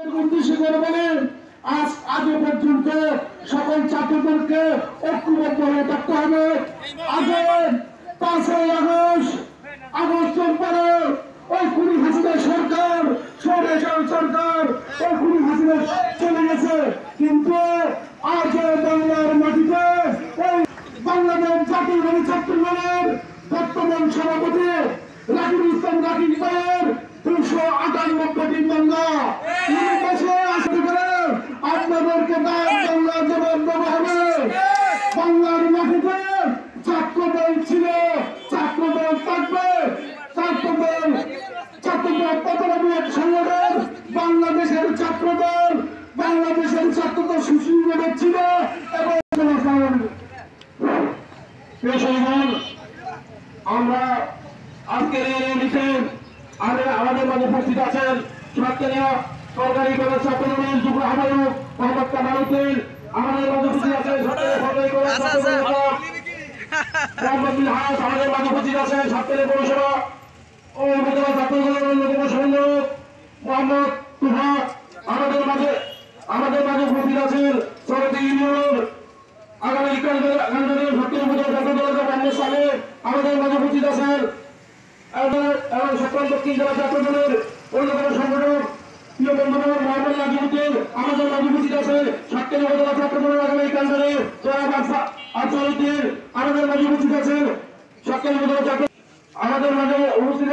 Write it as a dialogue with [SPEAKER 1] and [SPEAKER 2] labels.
[SPEAKER 1] উদ্দেশ্য করে বলেন আজও পর্যন্ত সকল ছাত্রদেরকে ঐক্যবদ্ধ হয়ে থাকতে হবে। আগে 5ই আগস্টের পরে ওই খুনি হাসিনা সরকার সরকার ওই খুনি হাসিনা চলে গেছে, কিন্তু আজও বাংলার মাটিতে ওই বাংলাদেশ জাতীয় ছাত্র দলের বর্তমান সভাপতি রাকিবুল ইসলাম রাকিব ভাইয়ের 298টি মামলা আপনাদেরকে বাংলা জবাব দেওয়া হবে। বাংলার মাটিতে ছাত্রদল ছিল, ছাত্রদল থাকবে, ছাত্রদল সংগঠন বাংলাদেশের ছাত্রদল, বাংলাদেশের ছাত্রদল সুশৃঙ্খল ছিল এবং আমরা আজকের এই মিছিল আমাদের মাঝে উপস্থিত আছেন সরকারি কলেজ ছাত্র যুব আহ্বায়ক মোহাম্মদ কামালউদ্দিন, আমাদের মাঝে উপস্থিত আছেন সরকারি কলেজ আমাদের মাঝে উপস্থিত আছেন সাতক্ষীরা পৌরসভা ও উপজেলা ছাত্র যুব সংযোগ মোহাম্মদ তুফা, আমাদের মাঝে উপস্থিত আছেন সরকারি ইউনিয়ন আগামী কান্ডারের সত্তর উপজেলা ছাত্র দলের বাংলা সালে আমাদের মাঝে উপস্থিত আছেন এবং সকল দক্ষিণ জেলা ছাত্র দলের অন্যতম সংগঠক প্রিয় বন্ধু মোহাম্মদ নাজিমুদ্দিন, আমাদের মাঝে উপস্থিত আছে সাতক্ষীরা উপজেলা ছাত্র দলের আগামী কান্ডারে আফসারউদ্দিন, আমাদের মাঝে উপস্থিত আছেন সাতক্ষীরা উপজেলা ছাত্র আমাদের মাঝে উপস্থিত